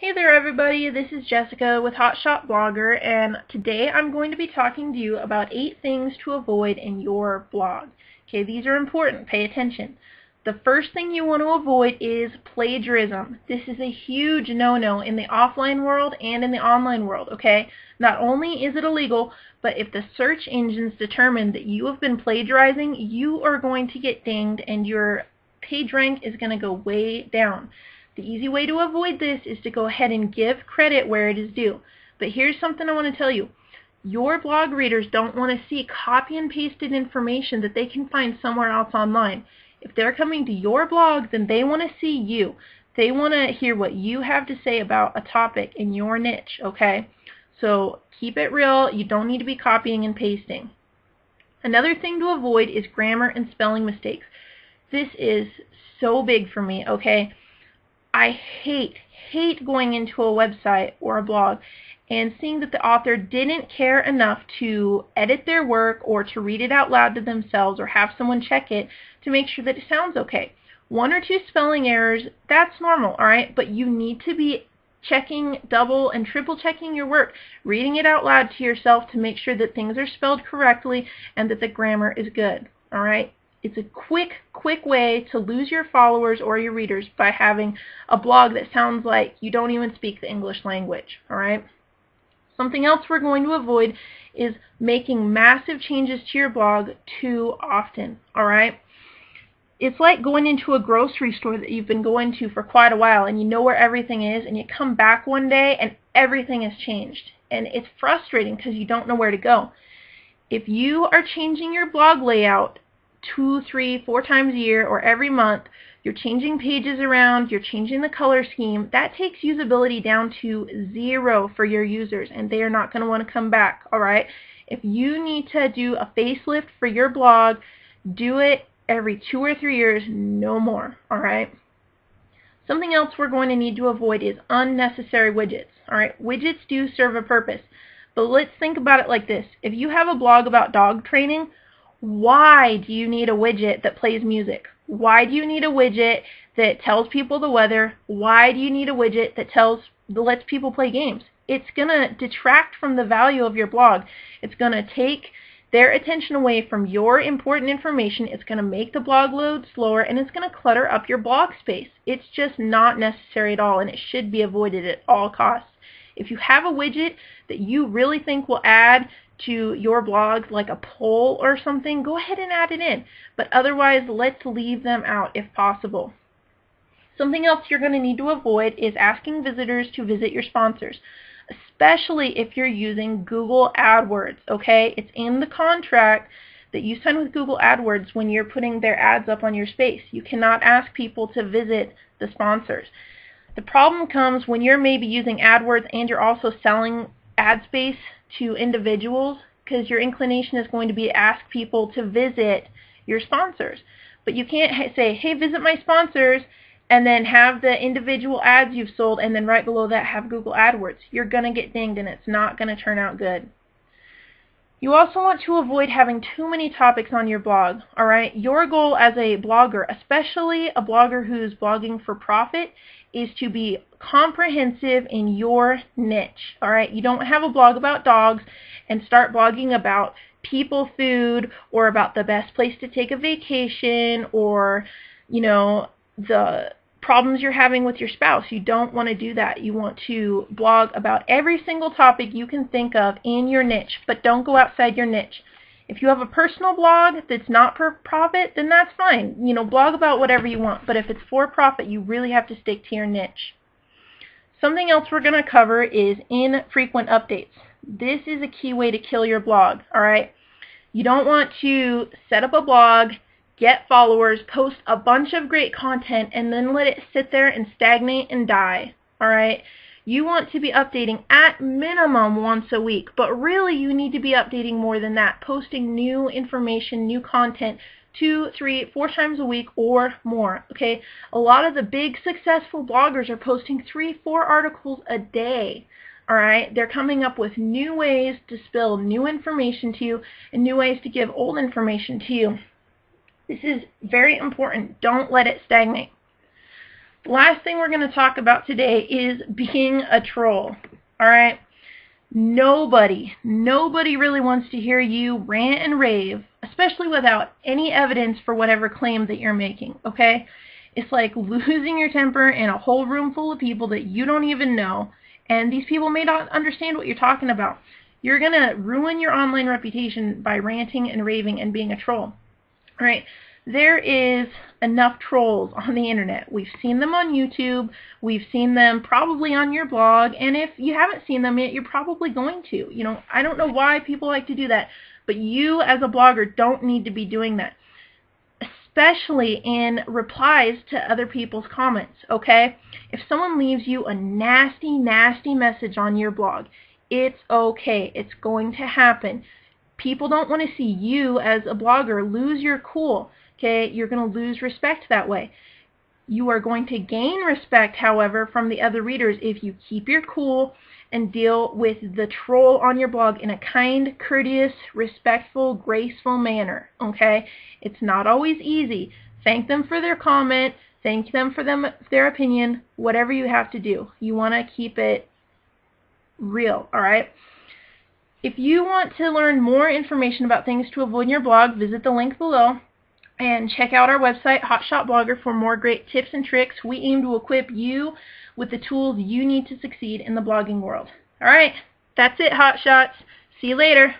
Hey there everybody, this is Jessica with Hotshot Blogger, and today I'm going to be talking to you about 8 things to avoid in your blog. Okay, these are important, pay attention. The first thing you want to avoid is plagiarism. This is a huge no-no in the offline world and in the online world, okay? Not only is it illegal, but if the search engines determine that you have been plagiarizing, you are going to get dinged and your page rank is going to go way down. The easy way to avoid this is to go ahead and give credit where it is due. But here's something I want to tell you. Your blog readers don't want to see copy and pasted information that they can find somewhere else online. If they're coming to your blog, then they want to see you. They want to hear what you have to say about a topic in your niche, okay? So keep it real. You don't need to be copying and pasting. Another thing to avoid is grammar and spelling mistakes. This is so big for me, okay? I hate going into a website or a blog and seeing that the author didn't care enough to edit their work or to read it out loud to themselves or have someone check it to make sure that it sounds okay. 1 or 2 spelling errors, that's normal, alright? But you need to be checking, double and triple checking your work, reading it out loud to yourself to make sure that things are spelled correctly and that the grammar is good, alright? It's a quick way to lose your followers or your readers by having a blog that sounds like you don't even speak the English language, alright? Something else we're going to avoid is making massive changes to your blog too often, alright? It's like going into a grocery store that you've been going to for quite a while and you know where everything is, and you come back one day and everything has changed. And it's frustrating because you don't know where to go. If you are changing your blog layout 2, 3, 4 times a year or every month, you're changing pages around, you're changing the color scheme, that takes usability down to 0 for your users, and they are not going to want to come back, alright? If you need to do a facelift for your blog, do it every 2 or 3 years, no more, alright? Something else we're going to need to avoid is unnecessary widgets, alright? Widgets do serve a purpose, but let's think about it like this. If you have a blog about dog training, why do you need a widget that plays music? Why do you need a widget that tells people the weather? Why do you need a widget that lets people play games? It's going to detract from the value of your blog. It's going to take their attention away from your important information. It's going to make the blog load slower, and it's going to clutter up your blog space. It's just not necessary at all, and it should be avoided at all costs. If you have a widget that you really think will add to your blog, like a poll or something, go ahead and add it in. But otherwise, let's leave them out if possible. Something else you're going to need to avoid is asking visitors to visit your sponsors, especially if you're using Google AdWords, okay? It's in the contract that you sign with Google AdWords when you're putting their ads up on your space. You cannot ask people to visit the sponsors. The problem comes when you're maybe using AdWords and you're also selling ad space to individuals, because your inclination is going to be to ask people to visit your sponsors. But you can't say, hey, visit my sponsors, and then have the individual ads you've sold, and then right below that have Google AdWords. You're going to get dinged, and it's not going to turn out good. You also want to avoid having too many topics on your blog, alright? Your goal as a blogger, especially a blogger who's blogging for profit, is to be comprehensive in your niche, alright? You don't have a blog about dogs and start blogging about people, food, or about the best place to take a vacation, or, you know, the problems you're having with your spouse. You don't want to do that. You want to blog about every single topic you can think of in your niche, but don't go outside your niche. If you have a personal blog that's not for profit, then that's fine. You know, blog about whatever you want, but if it's for profit, you really have to stick to your niche. Something else we're going to cover is infrequent updates. This is a key way to kill your blog, alright? You don't want to set up a blog, get followers, post a bunch of great content, and then let it sit there and stagnate and die, alright? You want to be updating at minimum once a week, but really you need to be updating more than that, posting new information, new content 2, 3, 4 times a week or more, okay? A lot of the big successful bloggers are posting 3, 4 articles a day, alright? They're coming up with new ways to spill new information to you and new ways to give old information to you. This is very important. Don't let it stagnate. The last thing we're going to talk about today is being a troll. All right? Nobody really wants to hear you rant and rave, especially without any evidence for whatever claim that you're making, okay? It's like losing your temper in a whole room full of people that you don't even know, and these people may not understand what you're talking about. You're going to ruin your online reputation by ranting and raving and being a troll. All right? There is enough trolls on the internet. We've seen them on YouTube. We've seen them probably on your blog. And if you haven't seen them yet, you're probably going to. You know, I don't know why people like to do that. But you as a blogger don't need to be doing that. Especially in replies to other people's comments, okay? If someone leaves you a nasty, nasty message on your blog, it's okay. It's going to happen. People don't want to see you as a blogger lose your cool. Okay, you're going to lose respect that way. You are going to gain respect, however, from the other readers if you keep your cool and deal with the troll on your blog in a kind, courteous, respectful, graceful manner. Okay, it's not always easy. Thank them for their comment. Thank them for their opinion. Whatever you have to do, you want to keep it real. All right. If you want to learn more information about things to avoid in your blog, visit the link below. And check out our website, Hotshot Blogger, for more great tips and tricks. We aim to equip you with the tools you need to succeed in the blogging world. All right, that's it, Hotshots. See you later.